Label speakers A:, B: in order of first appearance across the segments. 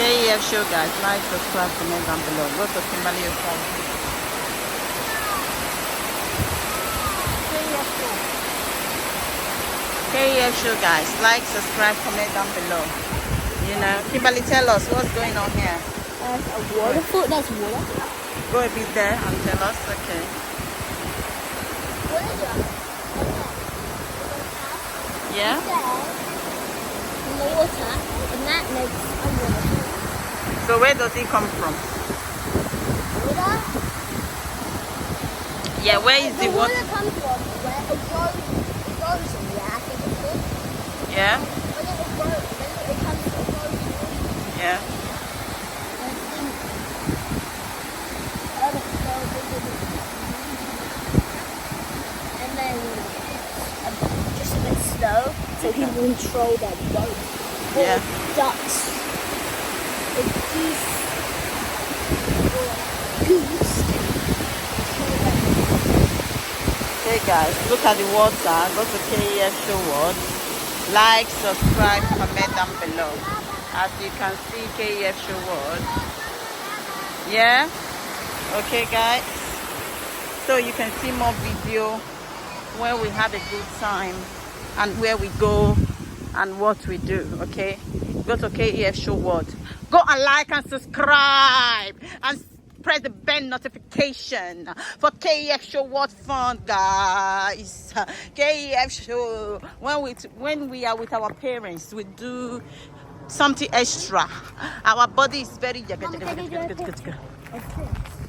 A: KEF Show, guys. Like, subscribe, comment down below. Go to Kimberley Osas KEF Show, guys. Like, subscribe, comment down below. You know, Kimberley, tell us what's going on here.
B: There's a waterfall. There's water.
A: Go a bit there and tell us. Okay.
B: What is that?
A: Yeah?
B: In the water, and that makes a waterfall.
A: So where does it come from?
B: Water?
A: Yeah, where is the water?
B: Water comes from where it grows. It grows in, yeah, I think it's good.
A: Yeah?
B: When it will grow, then it comes to grow.
A: Yeah.
B: And then just a bit slow, so people control their boat. Or
A: Yeah.
B: ducks. Or geese. Or goose.
A: Hey guys, look at the water. Go to KEF Show World. Like, subscribe, comment down below. As you can see, KEF Show World. Yeah? Okay guys. So you can see more video where we have a good time and where we go and what we do. Okay? Go to KEF Show World. Go and like and subscribe and press the bell notification for KEF Show World fun, guys. KEF Show. When we are with our parents, we do something extra. Our body is very.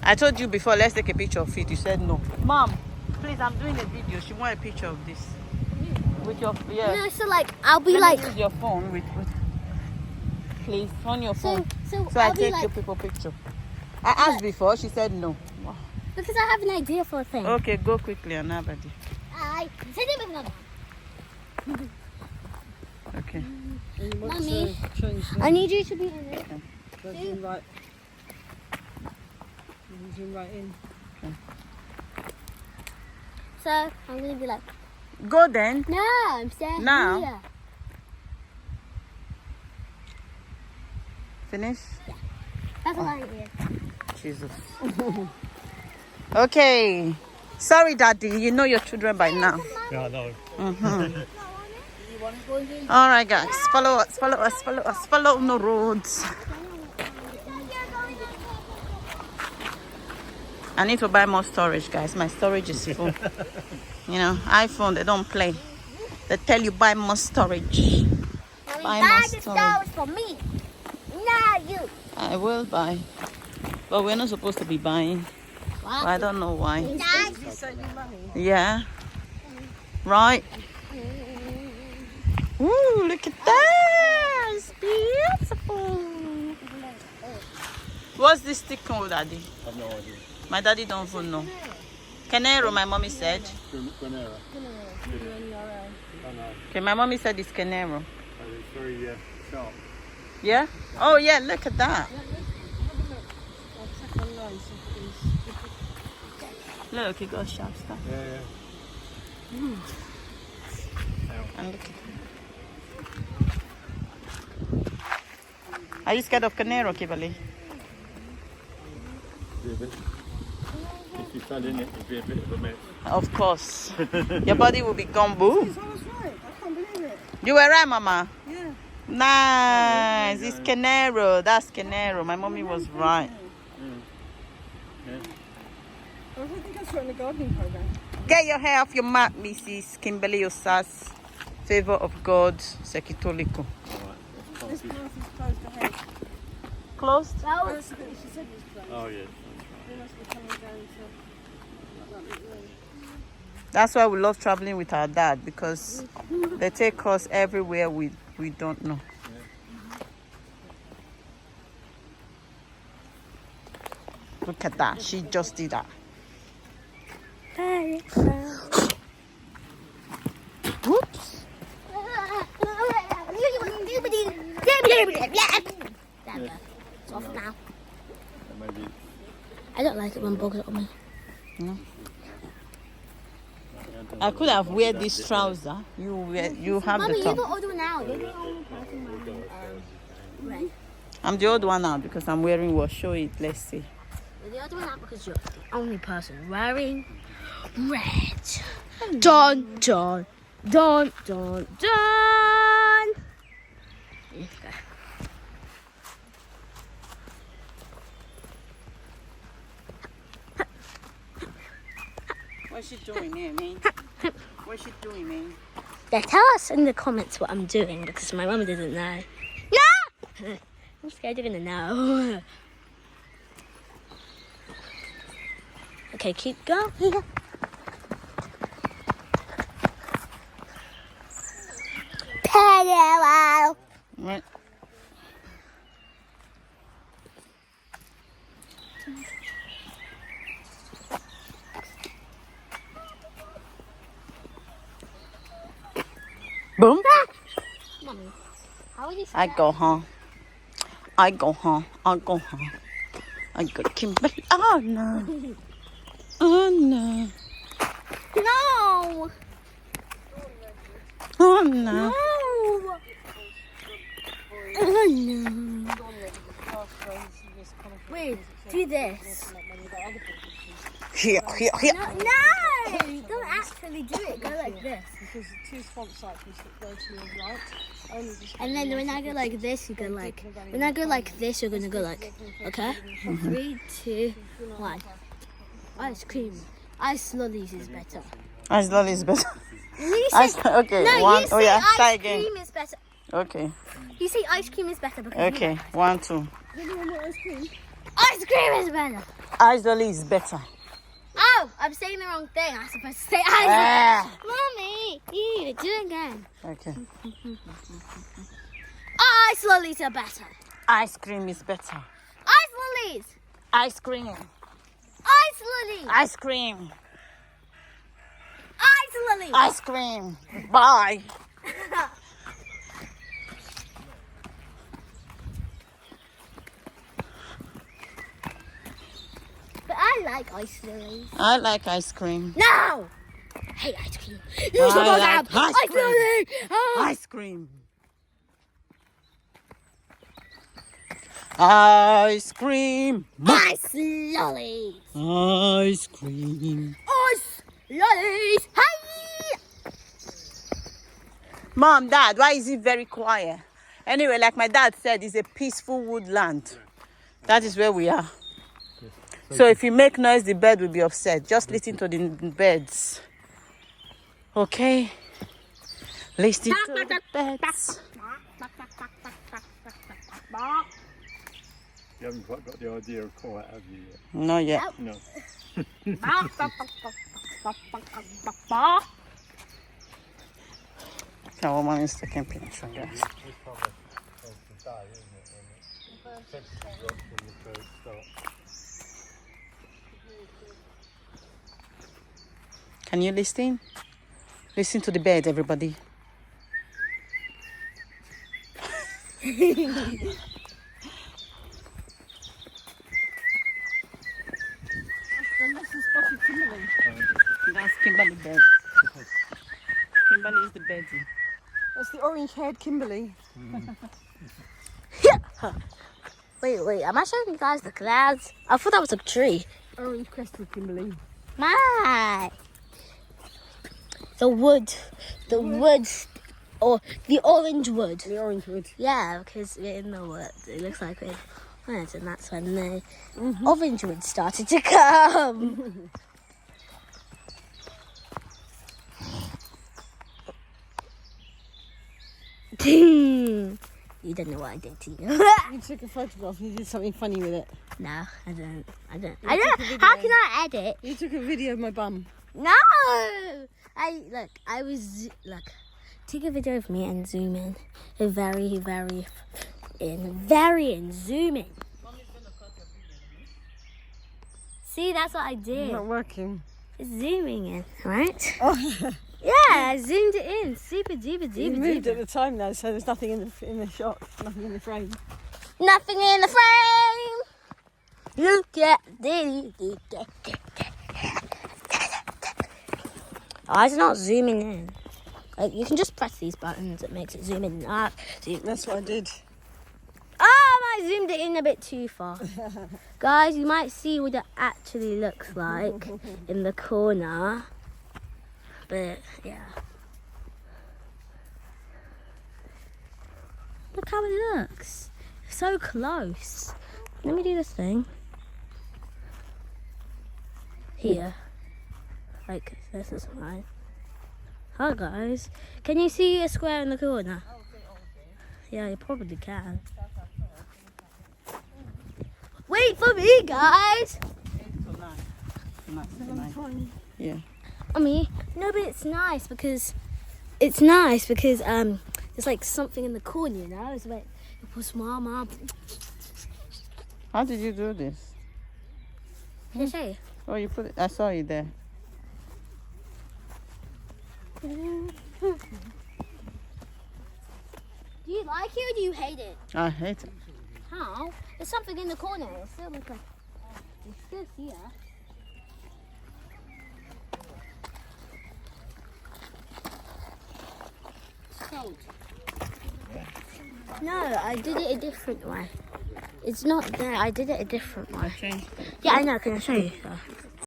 A: I told you before, let's take a picture of it. You said no. Mom, please, I'm doing a video. She wants a picture of this. With your, yeah.
B: No, so like, I'll be
A: Let
B: like.
A: me use your phone with please, on your phone.
B: So
A: I
B: I'll be
A: take
B: like,
A: your people picture. I asked before, she said no.
B: because I have an idea for a thing.
A: Okay, go quickly on nobody.
B: I said it with another one.
A: Okay.
B: Mummy, I need you to be in it.
C: Zoom right. Zoom right in.
B: So I'm gonna be like,
A: Go then.
B: no, I'm staying
A: Now?
B: here.
A: Finish?
B: That's what I did.
A: Jesus. Okay. Sorry, Daddy. You know your children by now.
C: Yeah, I know.
A: All right, guys. Follow us. Follow us. Follow us. Follow the roads. I need to buy more storage, guys. My storage is full. You know, iPhone, they don't play. They tell you buy more storage. Buy more
B: the
A: storage.
B: stars for me. Not you.
A: I will buy. But we're not supposed to be buying.
B: What?
A: I don't know why.
B: Dad.
A: Yeah. Right. Ooh, look at that. It's beautiful. What's this stick called, Daddy?
C: I have no idea.
A: My daddy don't even know. Canero, my mommy said.
C: Granera.
A: Okay, my mommy said it's Canero.
C: It's very sharp.
A: Yeah? Oh, yeah, look at that. Look, it got sharp stuff.
C: Yeah.
A: And look at it. Are you scared of Canero, Kimberley?
C: If you fell in it, it'd be a bit of a mess.
A: Of course. Your body will be gumbo.
D: I was right. I can't believe it.
A: You were right, Mama.
D: Yeah.
A: Nice. It's Canero. That's Canero. My mommy was right.
D: I think I saw it in the gardening program.
A: Get your hair off your mat, Mrs. Kimberley Osas. Favor of God, Sekitoliko.
D: This path is closed ahead.
A: Closed?
B: That
D: Oh,
B: was
D: she said it was closed.
C: Oh, yeah.
D: They must be coming down to that big room.
A: That's why we love traveling with our dad, because they take us everywhere we don't know. Look at that. She just did that. Whoops.
B: It's off now.
C: Maybe.
B: I don't like it when bugs are on me.
A: No. I could have wear this trouser. You have
B: Mommy,
A: the
B: you
A: top.
B: got order now. You're the only person wearing red.
A: I'm the old one now because I'm wearing what? Show it. Let's see.
B: You're the other one out because you're the only person wearing red. Dun, dun, dun, dun, dun. Okay.
A: What's she doing here, man? What's she doing, man?
B: Yeah, tell us in the comments what I'm doing because my mum doesn't know. No! I'm scared you're gonna know. Okay, keep going. Parallel.
A: Right. Boom.
B: Mummy, how are you?
A: I go home. I go home. I go home. I go Kimberley. Oh no. Oh no.
B: No!
A: Oh no.
B: No! Oh no. Wait, do this.
A: Here, here, here.
B: No, no! Don't actually do it. Go like this.
D: Because the 2 front cycles that go to your right, only just
B: And then when I go like this, you go like. When I go like this, you're gonna go like. Okay? 3, 2, 1. Ice cream. Ice lollies is better.
A: Ice lolly is better.
B: You
A: Ice,
B: say,
A: okay,
B: no,
A: one.
B: you say
A: Oh yeah, try
B: ice
A: again.
B: cream is better.
A: Okay,
B: You say ice cream is better because
A: okay, 1, 2.
B: ice cream is better.
A: Ice lolly is better.
B: Oh, I'm saying the wrong thing. I'm supposed to say ice.
A: Ah.
B: Mommy, you do it again.
A: Okay.
B: Ice lollies are better.
A: Ice cream is better.
B: Ice lollies.
A: Ice cream.
B: Ice lollies.
A: Ice cream.
B: Ice lollies.
A: Ice cream. Bye.
B: But I like ice lollies.
A: I like ice cream.
B: No. I hate ice cream. You
A: I
B: should go
A: like
B: down.
A: ice cream.
B: lolly. Oh.
A: Ice cream. Ice cream.
B: Ice lollies.
A: Ice cream.
B: Ice lollies. Hey.
A: Mom, Dad, why is it very quiet? Anyway, like my dad said, it's a peaceful woodland. That is where we are. So if you make noise, the bird will be upset. Just listen to the birds. Okay? Listen to the birds.
C: You haven't quite got the idea of quiet, have you yet?
A: Not yet.
C: No.
A: That woman is taking picture, guys.
C: This time of the day, isn't it? When the temperature drops and the birds start.
A: Can you listen? Listen to the bird, everybody. That's Kimberley bird. Kimberley is the birdie.
D: That's the orange-haired Kimberley.
B: Wait, am I showing you guys the clouds? I thought that was a tree.
D: Orange-crested Kimberley.
B: My. The wood, or the orange wood.
D: The orange wood.
B: Yeah, because we're in the wood. It looks like we're woods, and that's when the orange wood started to come. You don't know what I did to you.
D: You took a photograph and you did something funny with it.
B: No, I don't. I don't.
D: took a video.
B: How can I edit?
D: You took a video of my bum.
B: No! Take a video of me and zoom in. And zoom in. See, that's what I did.
D: Not working.
B: It's zooming in, right?
D: Oh,
B: Yeah, I zoomed it in. Super duper
D: you
B: duper
D: moved at
B: duper.
D: the time though, so there's nothing in the shot, nothing in the frame.
B: Nothing in the frame. Look at this. Why is it not zooming in? Like, you can just press these buttons. It makes it zoom in. Zoom.
D: That's what I did.
B: Oh, my zoom zoomed it in a bit too far. Guys, you might see what it actually looks like in the corner. But, yeah. Look how it looks. So close. Let me do this thing. Here. Like, this is mine. Hi, guys. Can you see a square in the corner? Yeah, you probably can. Wait for me, guys!
A: 8 to 9. Yeah.
B: Mommy, no, but it's nice because there's like something in the corner, you know? It's like, it was Mama.
A: How did you do this?
B: Can I show you?
A: Oh, you put it. I saw you there.
B: Do you like it or do you hate it?
A: I hate it.
B: How? There's something in the corner. It's still like it's still here. Cold. No, I did it a different way. It's not there. I did it a different way.
A: Change.
B: Yeah, I know. Can I show you?